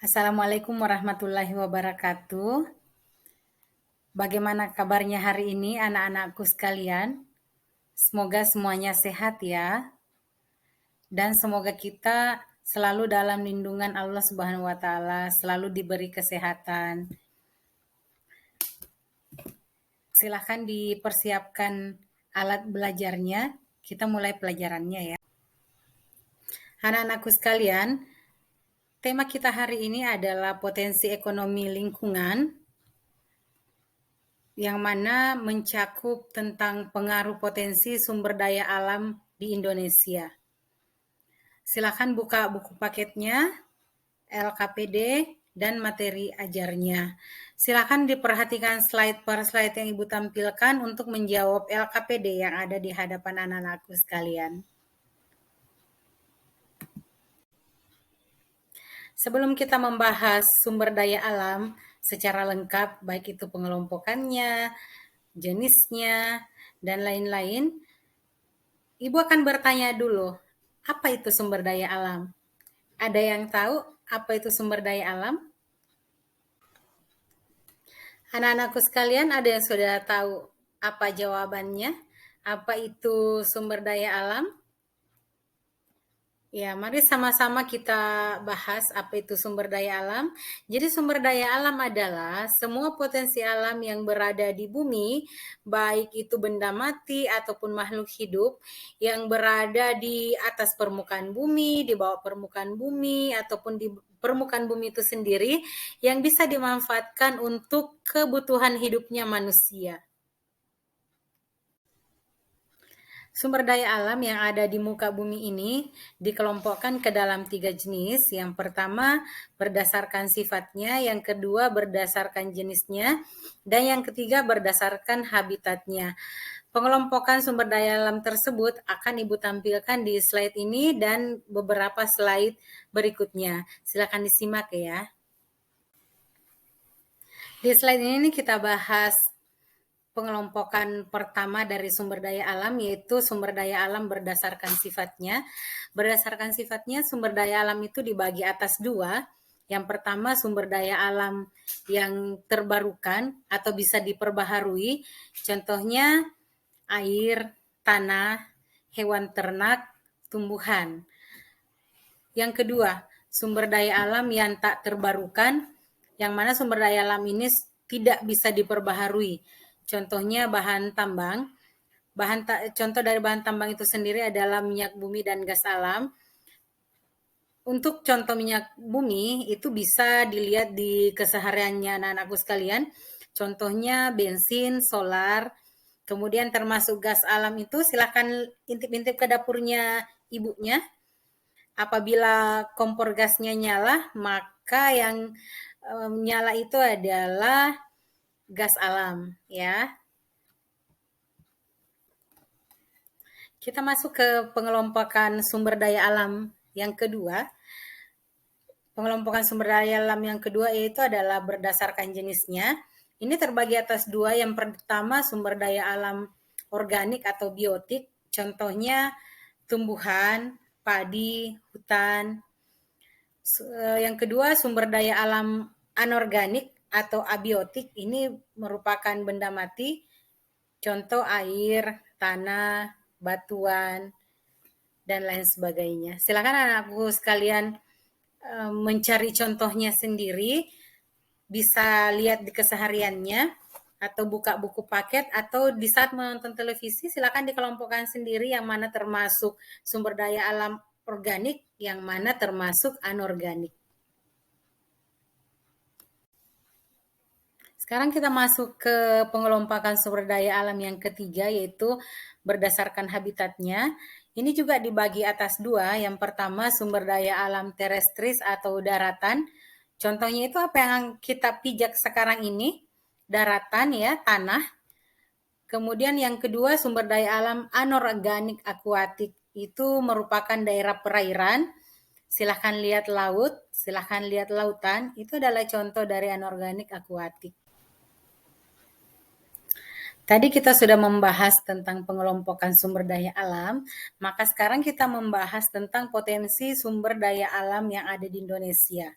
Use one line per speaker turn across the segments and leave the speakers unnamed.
Assalamualaikum warahmatullahi wabarakatuh. Bagaimana kabarnya hari ini anak-anakku sekalian? Semoga semuanya sehat ya. Dan semoga kita selalu dalam lindungan Allah Subhanahu wa taala, selalu diberi kesehatan. Silakan dipersiapkan alat belajarnya. Kita mulai pelajarannya ya. Anak-anakku sekalian, tema kita hari ini adalah potensi ekonomi lingkungan, yang mana mencakup tentang pengaruh potensi sumber daya alam di Indonesia. Silakan buka buku paketnya, LKPD, dan materi ajarnya. Silakan diperhatikan slide per slide yang Ibu tampilkan untuk menjawab LKPD yang ada di hadapan anak-anakku sekalian. Sebelum kita membahas sumber daya alam secara lengkap, baik itu pengelompokannya, jenisnya, dan lain-lain, Ibu akan bertanya dulu, apa itu sumber daya alam? Ada yang tahu apa itu sumber daya alam? Anak-anakku sekalian, ada yang sudah tahu apa jawabannya? Apa itu sumber daya alam? Ya, mari sama-sama kita bahas apa itu sumber daya alam. Jadi sumber daya alam adalah semua potensi alam yang berada di bumi, baik itu benda mati ataupun makhluk hidup yang berada di atas permukaan bumi, di bawah permukaan bumi, ataupun di permukaan bumi itu sendiri yang bisa dimanfaatkan untuk kebutuhan hidupnya manusia. Sumber daya alam yang ada di muka bumi ini dikelompokkan ke dalam 3 jenis. Yang pertama berdasarkan sifatnya, yang kedua berdasarkan jenisnya, dan yang ketiga berdasarkan habitatnya. Pengelompokan sumber daya alam tersebut akan Ibu tampilkan di slide ini dan beberapa slide berikutnya. Silakan disimak ya. Di slide ini kita bahas pengelompokan pertama dari sumber daya alam, yaitu sumber daya alam berdasarkan sifatnya. Berdasarkan sifatnya, sumber daya alam itu dibagi atas dua. Yang pertama sumber daya alam yang terbarukan atau bisa diperbaharui. Contohnya air, tanah, hewan ternak, tumbuhan. Yang kedua, sumber daya alam yang tak terbarukan, yang mana sumber daya alam ini tidak bisa diperbaharui. Contohnya bahan tambang. Contoh dari bahan tambang itu sendiri adalah minyak bumi dan gas alam. Untuk contoh minyak bumi itu bisa dilihat di kesehariannya anak-anakku sekalian. Contohnya bensin, solar, kemudian termasuk gas alam itu silakan intip-intip ke dapurnya ibunya. Apabila kompor gasnya nyala, maka yang nyala itu adalah gas alam ya. Kita masuk ke pengelompokan sumber daya alam yang kedua. Pengelompokan sumber daya alam yang kedua yaitu adalah berdasarkan jenisnya. Ini terbagi atas dua. Yang pertama sumber daya alam organik atau biotik. Contohnya tumbuhan, padi, hutan. Yang kedua sumber daya alam anorganik atau abiotik. Ini merupakan benda mati. Contoh air, tanah, batuan, dan lain sebagainya. Silakan anakku sekalian mencari contohnya sendiri, bisa lihat di kesehariannya, atau buka buku paket, atau di saat menonton televisi silakan dikelompokkan sendiri yang mana termasuk sumber daya alam organik, yang mana termasuk anorganik. Sekarang kita masuk ke pengelompokan sumber daya alam yang ketiga, yaitu berdasarkan habitatnya. Ini juga dibagi atas dua. Yang pertama sumber daya alam terestris atau daratan. Contohnya itu apa yang kita pijak sekarang ini, daratan ya, tanah. Kemudian yang kedua sumber daya alam anorganik akuatik. Itu merupakan daerah perairan. Silahkan lihat laut, silahkan lihat lautan. Itu adalah contoh dari anorganik akuatik. Tadi kita sudah membahas tentang pengelompokan sumber daya alam, maka sekarang kita membahas tentang potensi sumber daya alam yang ada di Indonesia.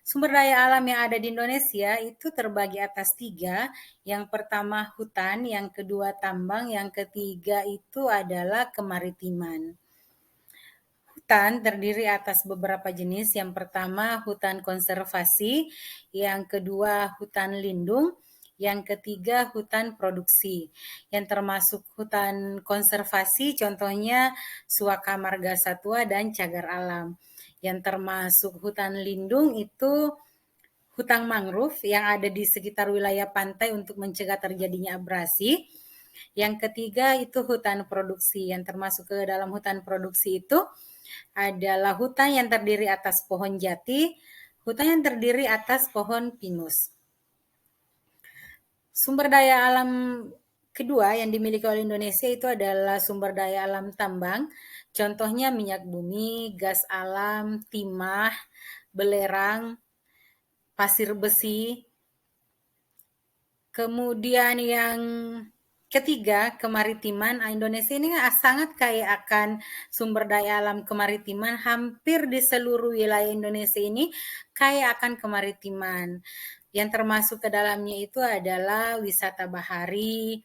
Sumber daya alam yang ada di Indonesia itu terbagi atas 3. Yang pertama hutan, yang kedua tambang, yang ketiga itu adalah kemaritiman. Hutan terdiri atas beberapa jenis. Yang pertama hutan konservasi, yang kedua hutan lindung, yang ketiga hutan produksi. Yang termasuk hutan konservasi contohnya Suaka Marga Satwa dan Cagar Alam. Yang termasuk hutan lindung itu hutan mangrove yang ada di sekitar wilayah pantai untuk mencegah terjadinya abrasi. Yang ketiga itu hutan produksi. Yang termasuk ke dalam hutan produksi itu adalah hutan yang terdiri atas pohon jati, hutan yang terdiri atas pohon pinus. Sumber daya alam kedua yang dimiliki oleh Indonesia itu adalah sumber daya alam tambang. Contohnya minyak bumi, gas alam, timah, belerang, pasir besi. Kemudian yang ketiga, kemaritiman. Indonesia ini sangat kaya akan sumber daya alam kemaritiman. Hampir di seluruh wilayah Indonesia ini kaya akan kemaritiman. Yang termasuk ke dalamnya itu adalah wisata bahari,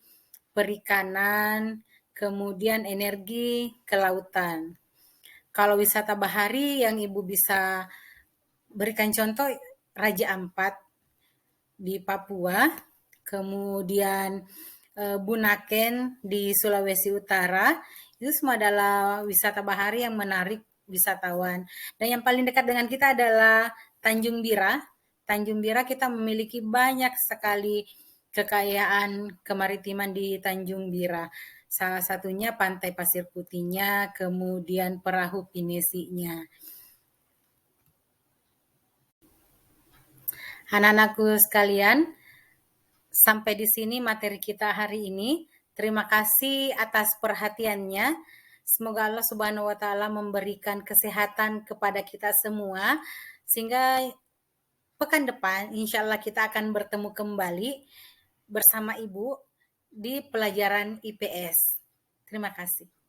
perikanan, kemudian energi kelautan. Kalau wisata bahari yang Ibu bisa berikan contoh Raja Ampat di Papua, kemudian Bunaken di Sulawesi Utara, itu semua adalah wisata bahari yang menarik wisatawan. Dan yang paling dekat dengan kita adalah Tanjung Bira. Tanjung Bira kita memiliki banyak sekali kekayaan kemaritiman di Tanjung Bira. Salah satunya pantai pasir putihnya, kemudian perahu pinisinya. Anak-anakku sekalian, sampai di sini materi kita hari ini. Terima kasih atas perhatiannya. Semoga Allah Subhanahu wa taala memberikan kesehatan kepada kita semua sehingga pekan depan insya Allah kita akan bertemu kembali bersama Ibu di pelajaran IPS. Terima kasih.